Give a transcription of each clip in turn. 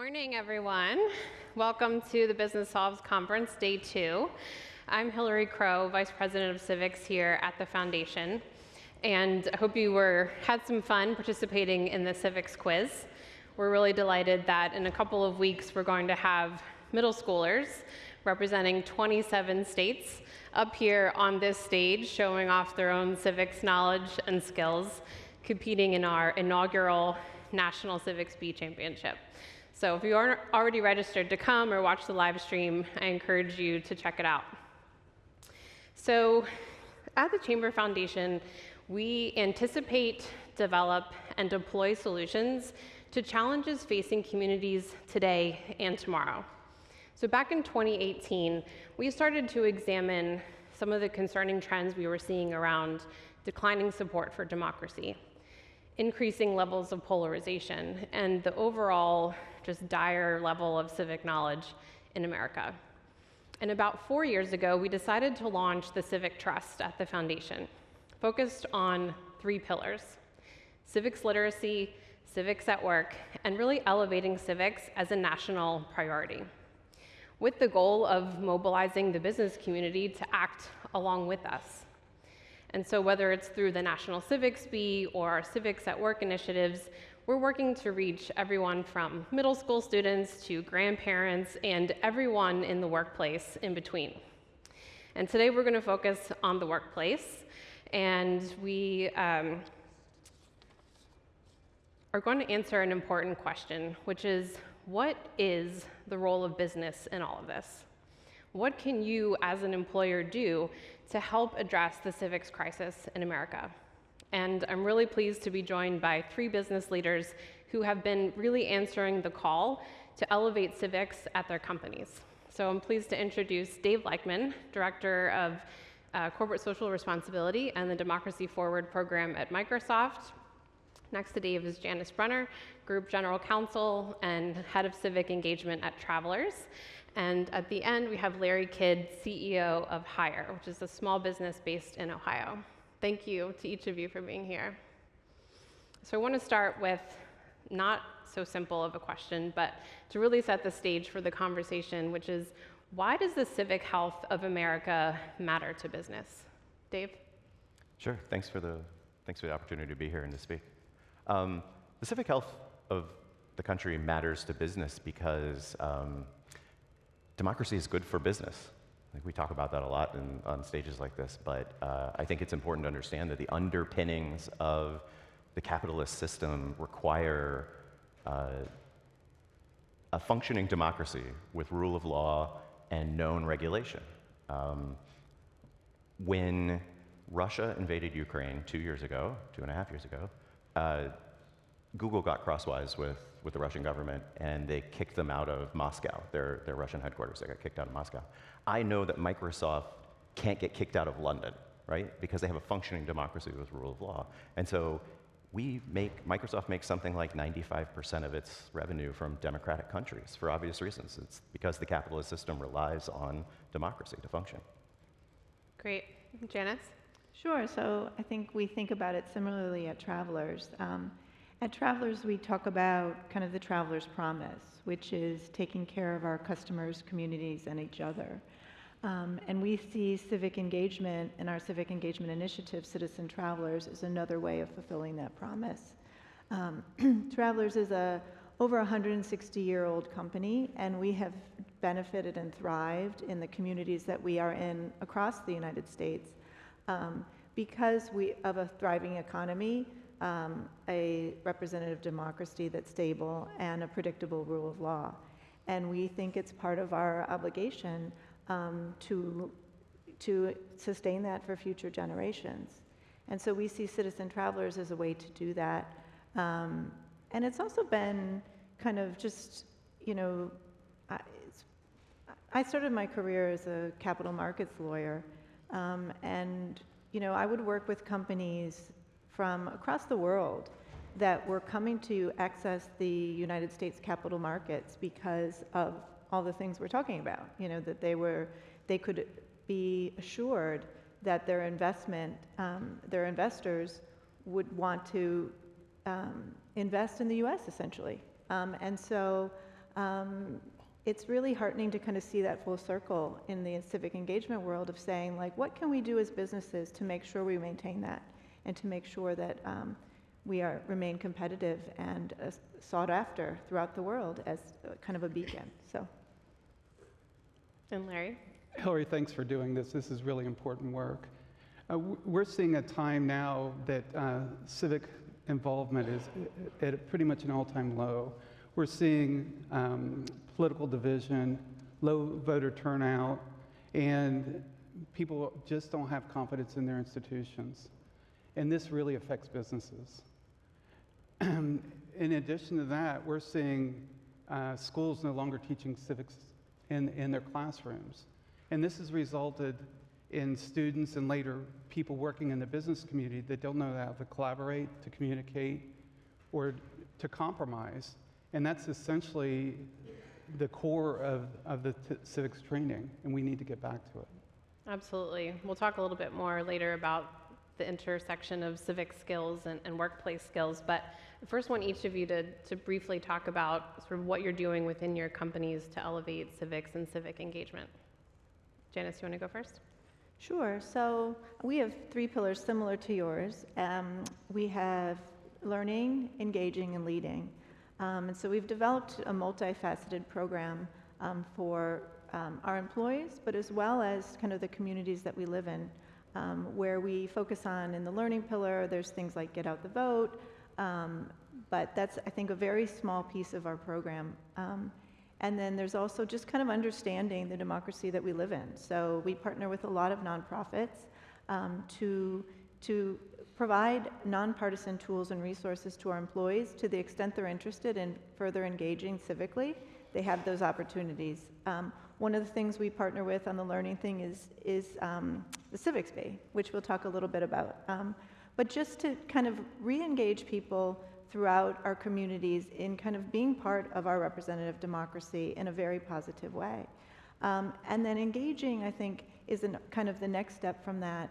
Morning, everyone. Welcome to the Business Solves Conference, Day 2. I'm Hillary Crow, Vice President of Civics here at the Foundation, and I hope you had some fun participating in the Civics quiz. We're really delighted that in a couple of weeks we're going to have middle schoolers representing 27 states up here on this stage showing off their own civics knowledge and skills, competing in our inaugural National Civics Bee Championship. So if you aren't already registered to come or watch the live stream, I encourage you to check it out. So at the Chamber Foundation, we anticipate, develop, and deploy solutions to challenges facing communities today and tomorrow. So back in 2018, we started to examine some of the concerning trends we were seeing around declining support for democracy, increasing levels of polarization, and the overall just dire level of civic knowledge in America. And about 4 years ago, we decided to launch the Civic Trust at the Foundation, focused on 3 pillars: civics literacy, civics at work, and really elevating civics as a national priority, with the goal of mobilizing the business community to act along with us. And so whether it's through the National Civics Bee or our Civics at Work initiatives, we're working to reach everyone from middle school students to grandparents and everyone in the workplace in between. And today we're going to focus on the workplace, and we are going to answer an important question, which is, what is the role of business in all of this? What can you as an employer do to help address the civics crisis in America? And I'm really pleased to be joined by 3 business leaders who have been really answering the call to elevate civics at their companies. So I'm pleased to introduce Dave Leichman, Director of Corporate Social Responsibility and the Democracy Forward program at Microsoft. Next to Dave is Janice Brenner, Group General Counsel and Head of Civic Engagement at Travelers. And at the end, we have Larry Kidd, CEO of Hire, which is a small business based in Ohio. Thank you to each of you for being here. So I want to start with not so simple of a question, but to really set the stage for the conversation, which is, why does the civic health of America matter to business? Dave? Sure. Thanks for the opportunity to be here and to speak. The civic health of the country matters to business because democracy is good for business. I think we talk about that a lot on stages like this, but I think it's important to understand that the underpinnings of the capitalist system require a functioning democracy with rule of law and known regulation. When Russia invaded Ukraine 2.5 years ago, Google got crosswise with the Russian government, and they kicked them out of Moscow, their Russian headquarters. They got kicked out of Moscow. I know that Microsoft can't get kicked out of London, right? Because they have a functioning democracy with rule of law. And so Microsoft makes something like 95% of its revenue from democratic countries for obvious reasons. It's because the capitalist system relies on democracy to function. Great. Janice? Sure. So I think we think about it similarly at Travelers. At Travelers, we talk about kind of the Traveler's Promise, which is taking care of our customers, communities, and each other. And we see civic engagement and our civic engagement initiative, Citizen Travelers, is another way of fulfilling that promise. Travelers is a over 160-year-old company, and we have benefited and thrived in the communities that we are in across the United States because of a thriving economy, a representative democracy that's stable, and a predictable rule of law. And we think it's part of our obligation to sustain that for future generations. And so we see Citizen Travelers as a way to do that. And it's also been kind of just, I started my career as a capital markets lawyer, and I would work with companies from across the world that were coming to access the United States capital markets because of all the things we're talking about, that they could be assured that their investors would want to invest in the U.S. essentially. And so it's really heartening to kind of see that full circle in the civic engagement world of saying, like, what can we do as businesses to make sure we maintain that and to make sure that we remain competitive and sought after throughout the world as kind of a beacon. So. And Larry? Hillary, thanks for doing this. This is really important work. We're seeing a time now that civic involvement is at pretty much an all-time low. We're seeing political division, low voter turnout, and people just don't have confidence in their institutions. And this really affects businesses. In addition to that, we're seeing schools no longer teaching civics in their classrooms. And this has resulted in students and later people working in the business community that don't know how to collaborate, to communicate, or to compromise. And that's essentially the core of the civics training, and we need to get back to it. Absolutely. We'll talk a little bit more later about the intersection of civic skills and workplace skills, but I first want each of you to briefly talk about sort of what you're doing within your companies to elevate civics and civic engagement. Janice, you want to go first? Sure. So we have 3 pillars similar to yours. We have learning, engaging, and leading. And so we've developed a multifaceted program for our employees, but as well as kind of the communities that we live in, where we focus on in the learning pillar, there's things like Get Out the Vote, but that's, I think, a very small piece of our program. And then there's also just kind of understanding the democracy that we live in. So we partner with a lot of nonprofits to provide nonpartisan tools and resources to our employees to the extent they're interested in further engaging civically. They have those opportunities. One of the things we partner with on the learning thing is the Civics Bay, which we'll talk a little bit about. But just to kind of re-engage people throughout our communities in kind of being part of our representative democracy in a very positive way. And then engaging, I think, is kind of the next step from that.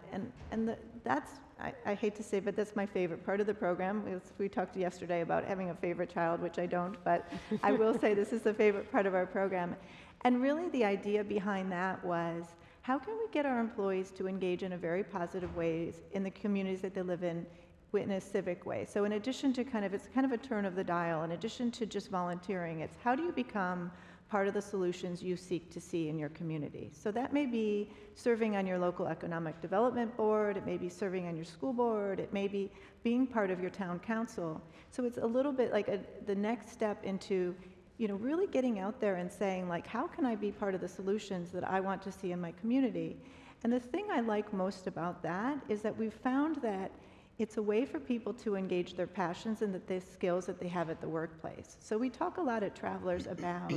And that's, I hate to say, but that's my favorite part of the program. We talked yesterday about having a favorite child, which I don't, but I will say this is the favorite part of our program. And really the idea behind that was, how can we get our employees to engage in a very positive ways in the communities that they live in a civic way? So in addition to it's kind of a turn of the dial, in addition to just volunteering, it's how do you become part of the solutions you seek to see in your community? So that may be serving on your local economic development board, it may be serving on your school board, it may be being part of your town council. So it's a little bit like the next step into really getting out there and saying, like, how can I be part of the solutions that I want to see in my community? And the thing I like most about that is that we've found that it's a way for people to engage their passions and the skills that they have at the workplace. So we talk a lot at Travelers about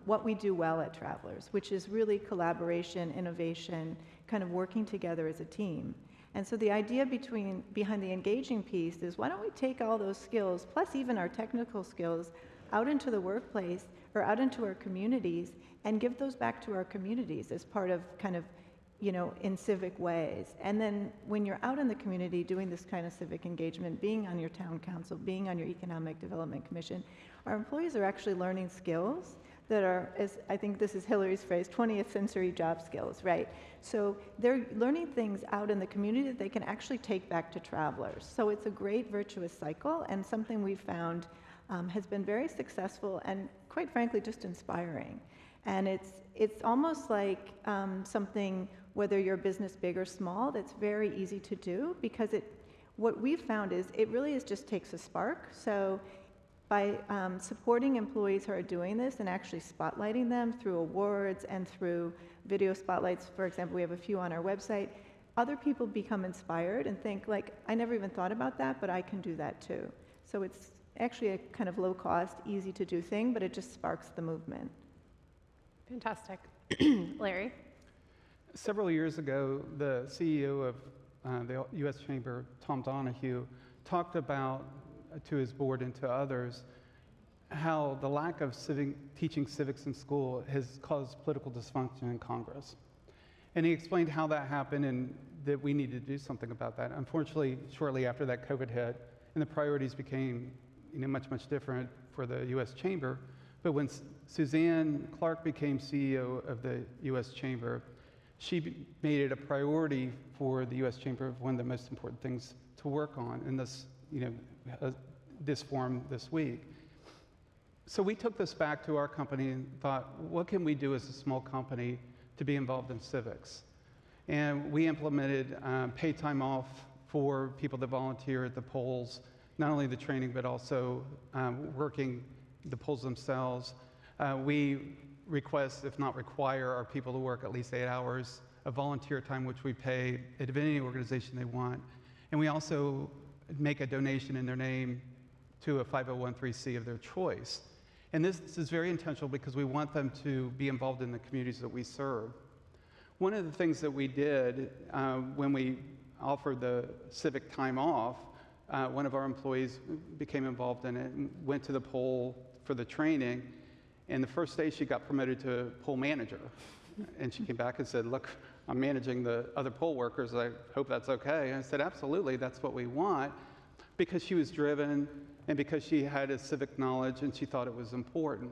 what we do well at Travelers, which is really collaboration, innovation, kind of working together as a team. And so the idea behind the engaging piece is, why don't we take all those skills, plus even our technical skills, out into the workplace or out into our communities and give those back to our communities as part of kind of in civic ways. And then when you're out in the community doing this kind of civic engagement, being on your town council, being on your economic development commission, our employees are actually learning skills that are, as I think this is Hillary's phrase, 20th century job skills, right? So they're learning things out in the community that they can actually take back to Travelers. So it's a great virtuous cycle, and something we've found has been very successful and, quite frankly, just inspiring. And it's almost like something, whether you're a business big or small, that's very easy to do, because what we've found is it really just takes a spark. So by supporting employees who are doing this and actually spotlighting them through awards and through video spotlights, for example, we have a few on our website, other people become inspired and think, like, I never even thought about that, but I can do that too. So it's actually a kind of low cost, easy to do thing, but it just sparks the movement. Fantastic. Larry? Several years ago, the CEO of the U.S. Chamber, Tom Donahue, talked about to his board and to others how the lack of teaching civics in school has caused political dysfunction in Congress. And he explained how that happened and that we needed to do something about that. Unfortunately, shortly after that, COVID hit, and the priorities became much, much different for the U.S. Chamber. But when Suzanne Clark became CEO of the U.S. Chamber, she made it a priority for the U.S. Chamber of one of the most important things to work on in this, this forum this week. So we took this back to our company and thought, what can we do as a small company to be involved in civics? And we implemented paid time off for people that volunteer at the polls, not only the training, but also working the polls themselves. We request, if not require, our people to work at least 8 hours of volunteer time, which we pay at any organization they want. And we also make a donation in their name to a 501(c) of their choice. And this is very intentional because we want them to be involved in the communities that we serve. One of the things that we did when we offered the civic time off, one of our employees became involved in it and went to the poll for the training. And the first day she got promoted to poll manager. And she came back and said, look, I'm managing the other poll workers. I hope that's okay. And I said, absolutely, that's what we want. Because she was driven and because she had a civic knowledge and she thought it was important.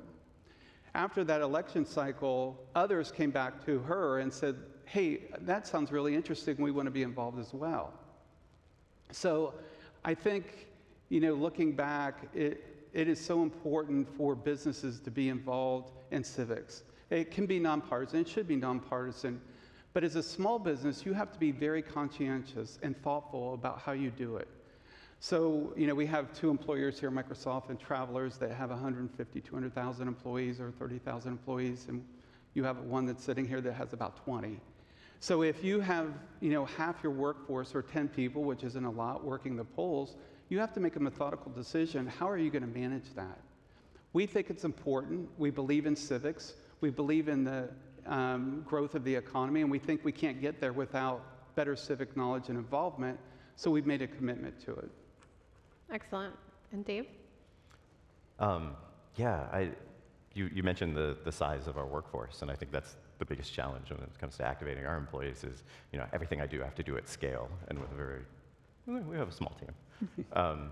After that election cycle, others came back to her and said, hey, that sounds really interesting. We want to be involved as well. So I think, looking back, it is so important for businesses to be involved in civics. It can be nonpartisan, it should be nonpartisan, but as a small business, you have to be very conscientious and thoughtful about how you do it. So, we have 2 employers here, Microsoft and Travelers, that have 150, 200,000 employees or 30,000 employees, and you have one that's sitting here that has about 20. So if you have, half your workforce or 10 people, which isn't a lot, working the polls, you have to make a methodical decision. How are you going to manage that? We think it's important. We believe in civics. We believe in the growth of the economy, and we think we can't get there without better civic knowledge and involvement, so we've made a commitment to it. Excellent. And Dave? You mentioned the size of our workforce, and I think that's the biggest challenge when it comes to activating our employees is, everything I do, I have to do at scale, and we have a small team.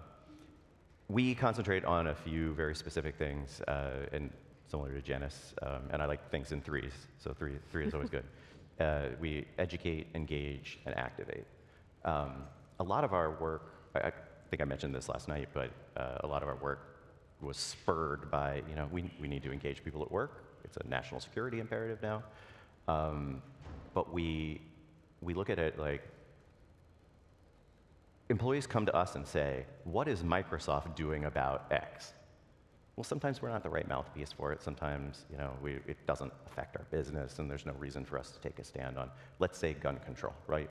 We concentrate on a few very specific things, and similar to Janice, and I like things in threes, so three is always good. We educate, engage, and activate. A lot of our work, I think I mentioned this last night, but a lot of our work was spurred by, we need to engage people at work. It's a national security imperative now. But we look at it like, employees come to us and say, what is Microsoft doing about X? Well, sometimes we're not the right mouthpiece for it. Sometimes, it doesn't affect our business, and there's no reason for us to take a stand on, let's say, gun control, right?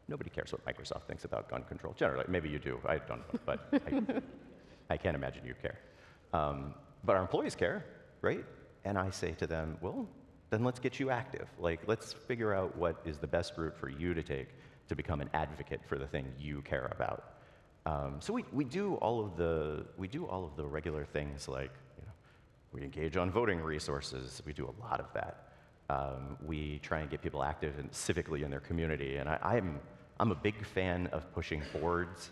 Nobody cares what Microsoft thinks about gun control. Generally, maybe you do. I don't know, but I can't imagine you care. But our employees care, right? And I say to them, well, then let's get you active. Like, let's figure out what is the best route for you to take to become an advocate for the thing you care about. So we do all of the regular things like, we engage on voting resources. We do a lot of that. We try and get people active and civically in their community. And I'm a big fan of pushing boards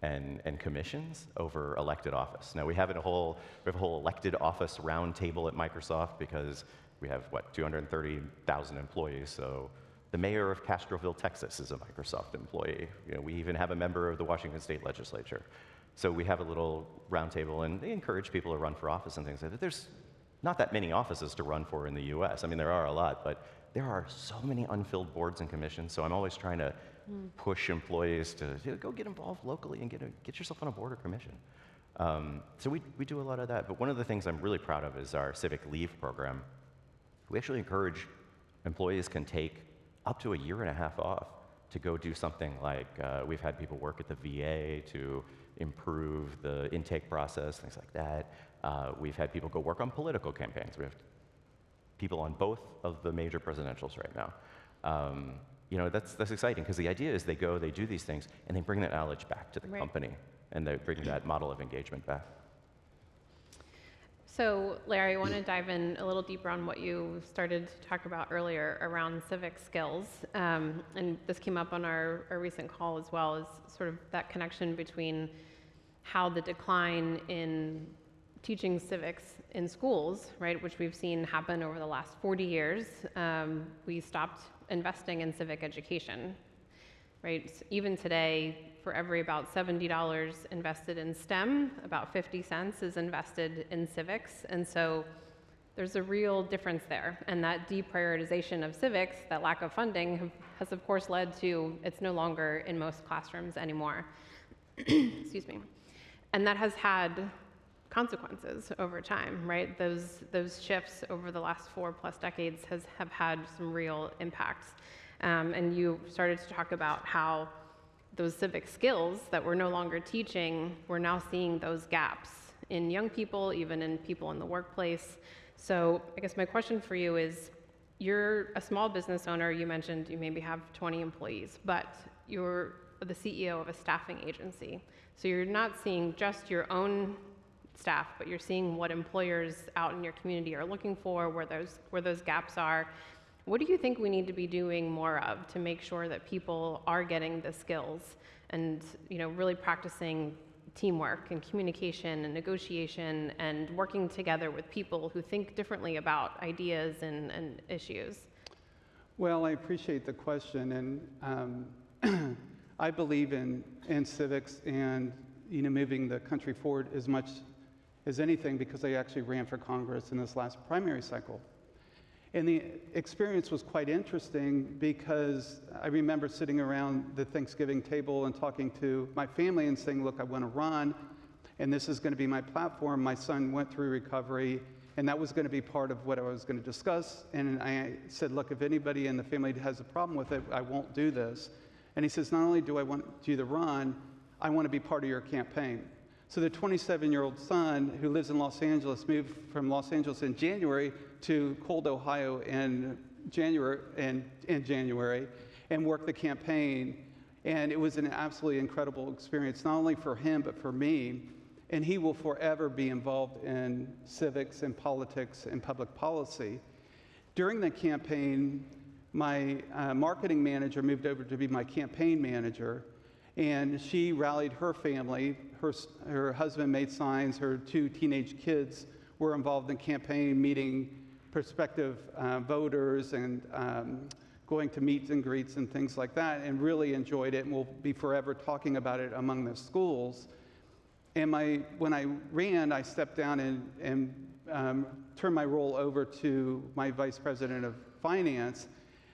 and commissions over elected office. Now we have a whole elected office roundtable at Microsoft because we have 230,000 employees. So the mayor of Castroville, Texas, is a Microsoft employee. We even have a member of the Washington State Legislature. So we have a little roundtable, and they encourage people to run for office and things like that. There's not that many offices to run for in the U.S. I mean, there are a lot, but there are so many unfilled boards and commissions. So I'm always trying to push employees to go get involved locally and get yourself on a board or commission. So we do a lot of that. But one of the things I'm really proud of is our civic leave program. We actually encourage employees can take up to 1.5 years off to go do something like, we've had people work at the VA to improve the intake process, things like that. We've had people go work on political campaigns. We have people on both of the major presidentials right now. That's exciting because the idea is they go, they do these things, and they bring that knowledge back to the company, and they bring that model of engagement back. So, Larry, I want to dive in a little deeper on what you started to talk about earlier around civic skills. And this came up on our recent call as well, is sort of that connection between how the decline in teaching civics in schools, right, which we've seen happen over the last 40 years, we stopped investing in civic education, right? Even today, for every about $70 invested in STEM, about 50 cents is invested in civics. And so there's a real difference there. And that deprioritization of civics, that lack of funding, has of course led to it's no longer in most classrooms anymore. Excuse me. And that has had consequences over time, right? Those shifts over the last 4+ decades have had some real impacts. And you started to talk about how those civic skills that we're no longer teaching, we're now seeing those gaps in young people, even in people in the workplace. So I guess my question for you is, you're a small business owner, you mentioned you maybe have 20 employees, but you're the CEO of a staffing agency. So you're not seeing just your own staff, but you're seeing what employers out in your community are looking for, where those gaps are. What do you think we need to be doing more of to make sure that people are getting the skills and, you know, really practicing teamwork and communication and negotiation and working together with people who think differently about ideas and issues? Well, I appreciate the question, and I believe in civics and, you know, moving the country forward as much as anything, because I actually ran for Congress in this last primary cycle. And the experience was quite interesting because I remember sitting around the Thanksgiving table and talking to my family and saying, look, I want to run, and this is going to be my platform. My son went through recovery, and that was going to be part of what I was going to discuss. And I said, look, if anybody in the family has a problem with it, I won't do this. And he says, not only do I want you to run, I want to be part of your campaign. So the 27-year-old son who lives in Los Angeles moved from Los Angeles in January to Cold, Ohio in January and worked the campaign. And it was an absolutely incredible experience, not only for him, but for me. And he will forever be involved in civics and politics and public policy. During the campaign, my marketing manager moved over to be my campaign manager. And she rallied her family. Her husband made signs. Her 2 teenage kids were involved in campaign, meeting prospective voters and going to meets and greets and things like that, and really enjoyed it, and will be forever talking about it among the schools. And when I ran, I stepped down and turned my role over to my vice president of finance,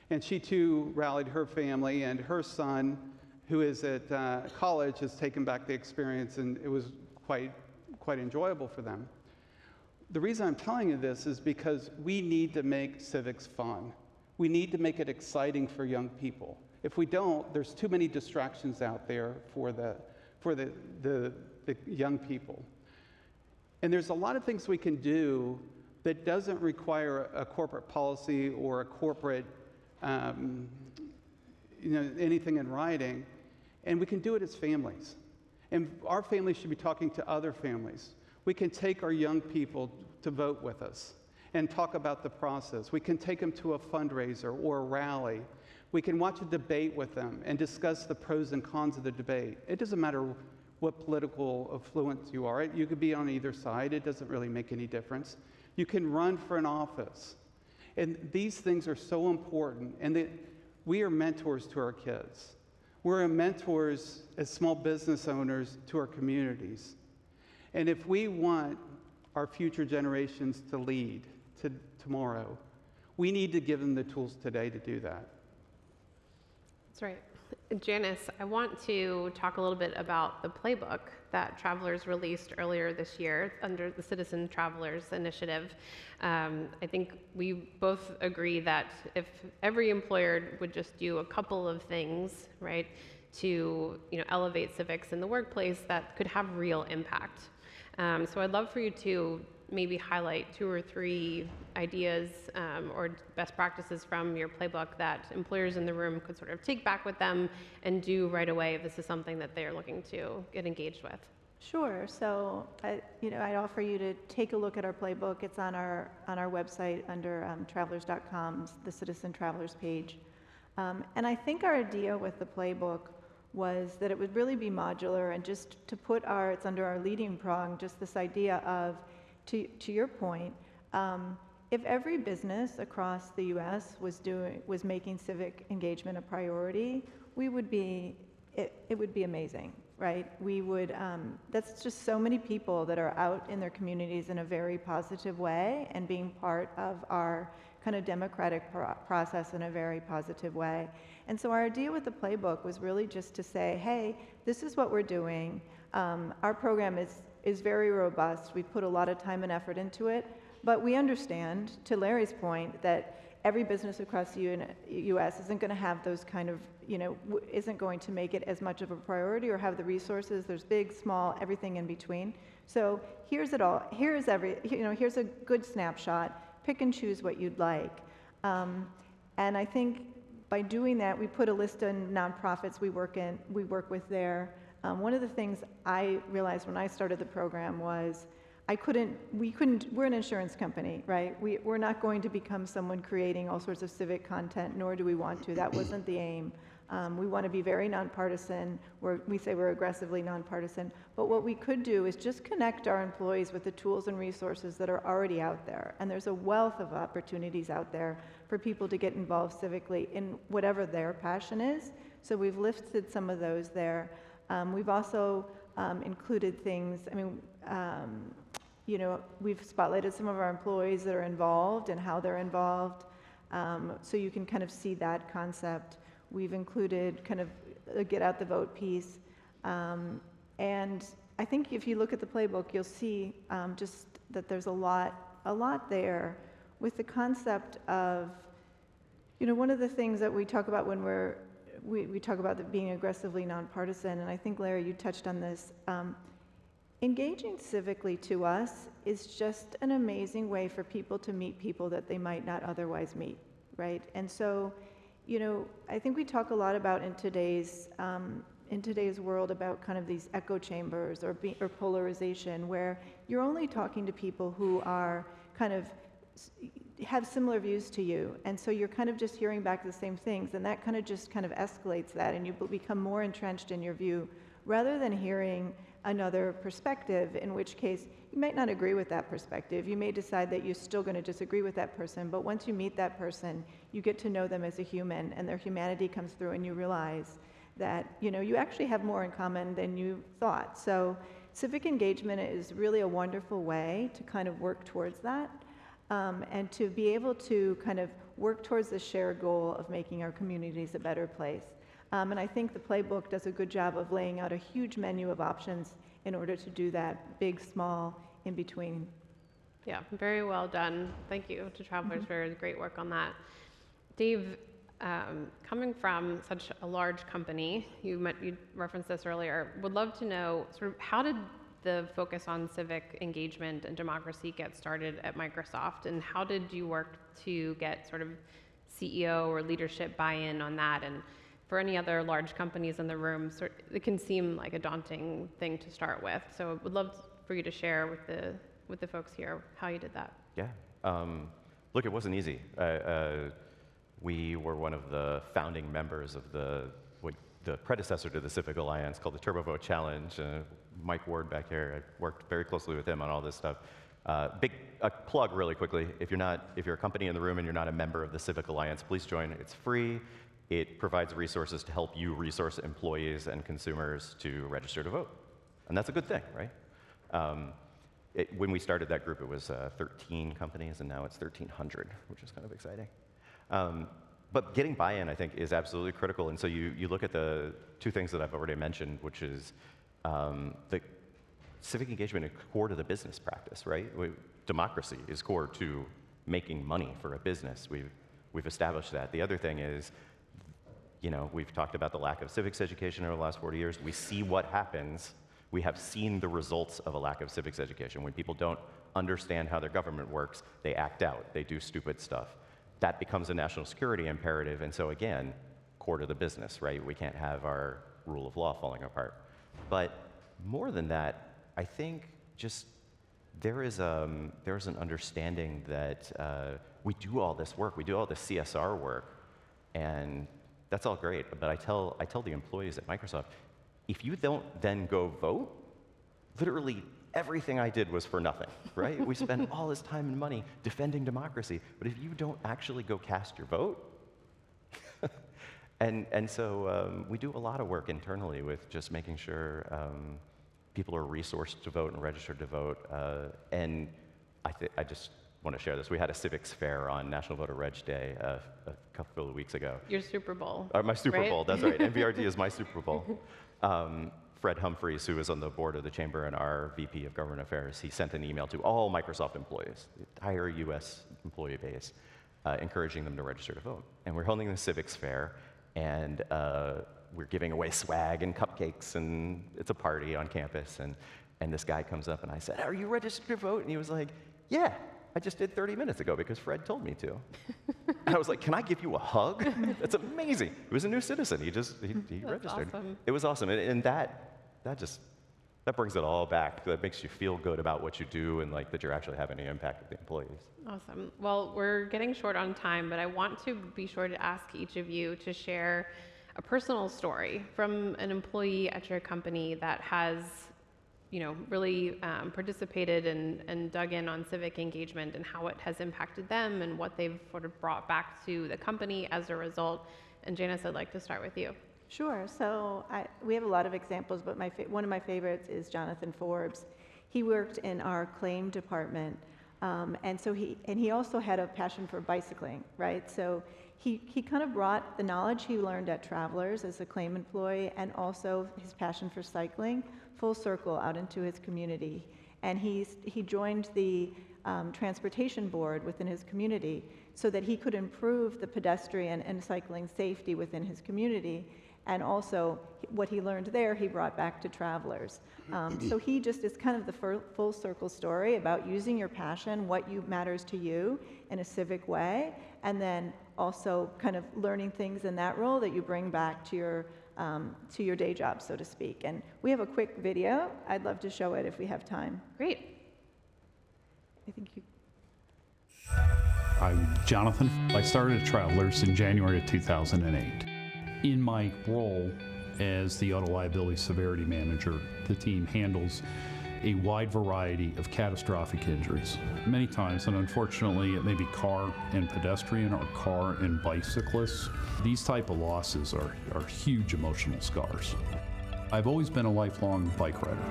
and she too rallied her family, and her son, who is at college, has taken back the experience, and it was quite enjoyable for them. The reason I'm telling you this is because we need to make civics fun. We need to make it exciting for young people. If we don't, there's too many distractions out there for the young people. And there's a lot of things we can do that doesn't require a corporate policy or a corporate, anything in writing. And we can do it as families. And our families should be talking to other families. We can take our young people to vote with us and talk about the process. We can take them to a fundraiser or a rally. We can watch a debate with them and discuss the pros and cons of the debate. It doesn't matter what political affluence you are. You could be on either side. It doesn't really make any difference. You can run for an office. And these things are so important. And we are mentors to our kids. We're mentors as small business owners to our communities. And if we want our future generations to lead to tomorrow, we need to give them the tools today to do that. That's right. Janice, I want to talk a little bit about the playbook that Travelers released earlier this year under the Citizen Travelers Initiative. I think we both agree that if every employer would just do a couple of things, right, to elevate civics in the workplace, that could have real impact. So I'd love for you to maybe highlight 2 or 3 ideas or best practices from your playbook that employers in the room could sort of take back with them and do right away if this is something that they're looking to get engaged with. Sure. So, I'd offer you to take a look at our playbook. It's on our website under travelers.com, the Citizen Travelers page. And I think our idea with the playbook was that it would really be modular and just to put it's under our leading prong, just this idea of to your point, if every business across the U.S. was making civic engagement a priority, it would be amazing, right? We would, that's just so many people that are out in their communities in a very positive way and being part of our kind of democratic process in a very positive way. And so our idea with the playbook was really just to say, hey, this is what we're doing. Our program is very robust. We put a lot of time and effort into it, but we understand, to Larry's point, that every business across the U.S. isn't going to have those kind of, isn't going to make it as much of a priority or have the resources. There's big, small, everything in between. So here's it all. Here's a good snapshot. Pick and choose what you'd like. And I think by doing that, we put a list of nonprofits we work with there. One of the things I realized when I started the program was we're an insurance company, right? We're not going to become someone creating all sorts of civic content, nor do we want to. That wasn't the aim. We want to be very nonpartisan. We say we're aggressively nonpartisan. But what we could do is just connect our employees with the tools and resources that are already out there. And there's a wealth of opportunities out there for people to get involved civically in whatever their passion is. So we've listed some of those there. We've also included things, we've spotlighted some of our employees that are involved and how they're involved. So you can kind of see that concept. We've included kind of a get out the vote piece. And I think if you look at the playbook, you'll see just that there's a lot there with the concept of, one of the things that we talk about when we talk about being aggressively nonpartisan, and I think, Larry, you touched on this. Engaging civically to us is just an amazing way for people to meet people that they might not otherwise meet, right? And so, I think we talk a lot about in today's world about kind of these echo chambers or polarization, where you're only talking to people who are kind of have similar views to you, and so you're kind of just hearing back the same things, and that kind of escalates that, and you become more entrenched in your view, rather than hearing another perspective, in which case you might not agree with that perspective. You may decide that you're still going to disagree with that person, but once you meet that person, you get to know them as a human, and their humanity comes through, and you realize that, you actually have more in common than you thought. So civic engagement is really a wonderful way to kind of work towards that, and to be able to kind of work towards the shared goal of making our communities a better place. And I think the playbook does a good job of laying out a huge menu of options in order to do that, big, small, in between. Yeah, very well done. Thank you to Travelers for great work on that. Dave, coming from such a large company, you referenced this earlier, would love to know sort of how did the focus on civic engagement and democracy get started at Microsoft, and how did you work to get sort of CEO or leadership buy-in on that? And for any other large companies in the room, it can seem like a daunting thing to start with. So I would love for you to share with the folks here how you did that. Yeah. Look, it wasn't easy. We were one of the founding members of the predecessor to the Civic Alliance called the Turbo Vote Challenge. Mike Ward back here, I worked very closely with him on all this stuff. A plug really quickly, if you're a company in the room and you're not a member of the Civic Alliance, please join. It's free. It provides resources to help you resource employees and consumers to register to vote. And that's a good thing, right? When we started that group, it was 13 companies, and now it's 1,300, which is kind of exciting. But getting buy-in, I think, is absolutely critical. And so you look at the two things that I've already mentioned, which is the civic engagement is core to the business practice, right? Democracy is core to making money for a business. We've established that. The other thing is, we've talked about the lack of civics education over the last 40 years. We see what happens. We have seen the results of a lack of civics education. When people don't understand how their government works, they act out. They do stupid stuff. That becomes a national security imperative, and so again, core to the business, right? We can't have our rule of law falling apart. But more than that, I think just there is an understanding that we do all this work, we do all this CSR work, and that's all great. But I tell the employees at Microsoft, if you don't then go vote, literally everything I did was for nothing, right? We spend all this time and money defending democracy, but if you don't actually go cast your vote, and so we do a lot of work internally with just making sure people are resourced to vote and registered to vote. And I just want to share this. We had a Civics fair on National Voter Reg Day a couple of weeks ago. Your Super Bowl. My Super right? Bowl, that's right. NVRD is my Super Bowl. Fred Humphreys, who is on the board of the chamber and our VP of Government Affairs, he sent an email to all Microsoft employees, the entire US employee base, encouraging them to register to vote. And we're holding the Civics fair, and we're giving away swag and cupcakes, and it's a party on campus. And this guy comes up, and I said, "Are you registered to vote?" And he was like, "Yeah, I just did 30 minutes ago because Fred told me to." And I was like, "Can I give you a hug?" That's amazing. He was a new citizen. He registered. Awesome. It was awesome, and that brings it all back. That makes you feel good about what you do and like that you're actually having an impact with the employees. Awesome. Well, we're getting short on time, but I want to be sure to ask each of you to share a personal story from an employee at your company that has, really participated and dug in on civic engagement and how it has impacted them and what they've sort of brought back to the company as a result. And Janice, I'd like to start with you. Sure. So we have a lot of examples, but one of my favorites is Jonathan Forbes. He worked in our claim department, and he also had a passion for bicycling, right? So he kind of brought the knowledge he learned at Travelers as a claim employee and also his passion for cycling full circle out into his community. And he joined the transportation board within his community so that he could improve the pedestrian and cycling safety within his community. And also, what he learned there, he brought back to Travelers. So he just is kind of the full circle story about using your passion, what matters to you in a civic way, and then also kind of learning things in that role that you bring back to your day job, so to speak. And we have a quick video. I'd love to show it if we have time. Great. I think you. I'm Jonathan. I started at Travelers in January of 2008. In my role as the Auto Liability Severity Manager, the team handles a wide variety of catastrophic injuries. Many times, and unfortunately, it may be car and pedestrian or car and bicyclists. These type of losses are huge emotional scars. I've always been a lifelong bike rider.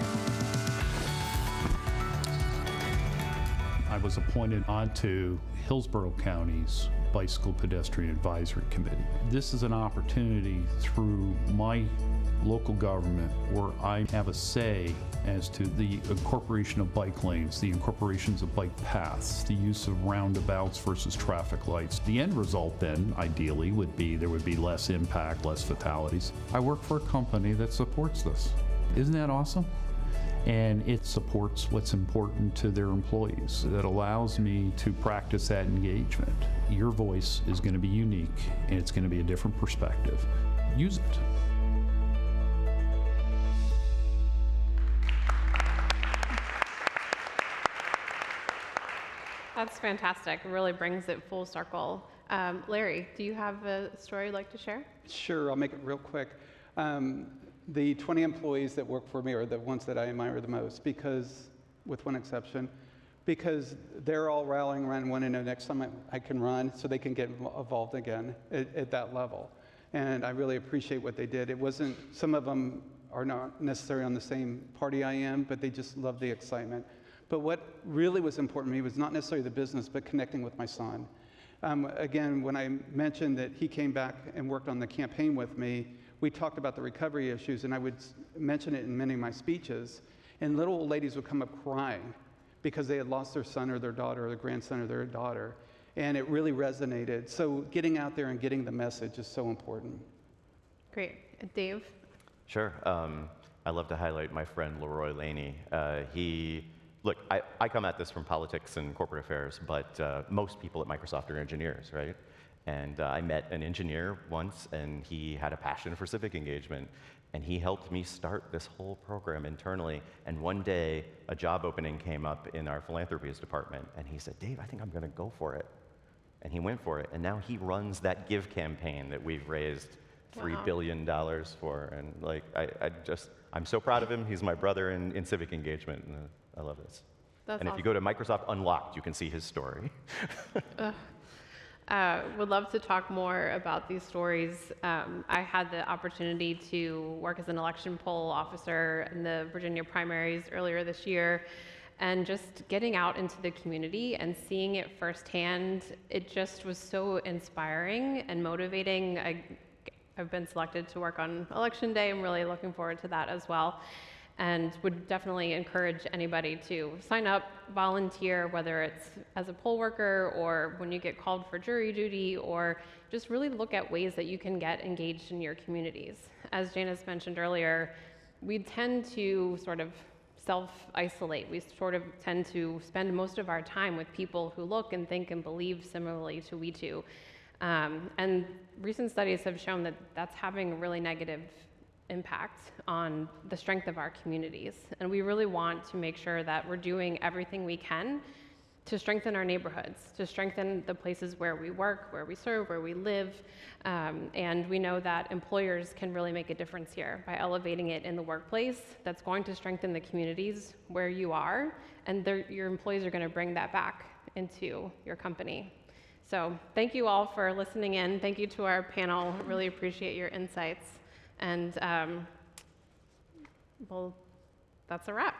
I was appointed onto Hillsborough County's Bicycle Pedestrian Advisory Committee. This is an opportunity through my local government where I have a say as to the incorporation of bike lanes, the incorporations of bike paths, the use of roundabouts versus traffic lights. The end result then, ideally, would be there would be less impact, less fatalities. I work for a company that supports this. Isn't that awesome? And it supports what's important to their employees. That allows me to practice that engagement. Your voice is going to be unique, and it's going to be a different perspective. Use it. That's fantastic. It really brings it full circle. Larry, do you have a story you'd like to share? Sure, I'll make it real quick. The 20 employees that work for me are the ones that I admire the most because, with one exception, because they're all rallying around wanting to know next time I can run so they can get involved again at that level. And I really appreciate what they did. It wasn't, some of them are not necessarily on the same party I am, but they just love the excitement. But what really was important to me was not necessarily the business, but connecting with my son. Again, when I mentioned that he came back and worked on the campaign with me, we talked about the recovery issues, and I would mention it in many of my speeches, and little old ladies would come up crying because they had lost their son or their daughter or their grandson or their daughter, and it really resonated. So getting out there and getting the message is so important. Great. Dave? Sure. I love to highlight my friend Leroy Laney. Look, I come at this from politics and corporate affairs, but most people at Microsoft are engineers, right? And I met an engineer once, and he had a passion for civic engagement, and he helped me start this whole program internally. And one day, a job opening came up in our philanthropies department, and he said, "Dave, I think I'm going to go for it." And he went for it, and now he runs that Give campaign that we've raised $3 Wow. billion for, and like, I'm so proud of him. He's my brother in civic engagement, and I love this. That's and if you go to Microsoft Unlocked, you can see his story. Would love to talk more about these stories. I had the opportunity to work as an election poll officer in the Virginia primaries earlier this year, and just getting out into the community and seeing it firsthand, it just was so inspiring and motivating. I've been selected to work on Election Day. I'm really looking forward to that as well, and would definitely encourage anybody to sign up, volunteer, whether it's as a poll worker or when you get called for jury duty, or just really look at ways that you can get engaged in your communities. As Janice mentioned earlier, we tend to sort of self-isolate. We sort of tend to spend most of our time with people who look and think and believe similarly to we do. And recent studies have shown that that's having a really negative impact on the strength of our communities. And we really want to make sure that we're doing everything we can to strengthen our neighborhoods, to strengthen the places where we work, where we serve, where we live. And we know that employers can really make a difference here by elevating it in the workplace. That's going to strengthen the communities where you are, and your employees are going to bring that back into your company. So thank you all for listening in. Thank you to our panel. Really appreciate your insights. And well, that's a wrap.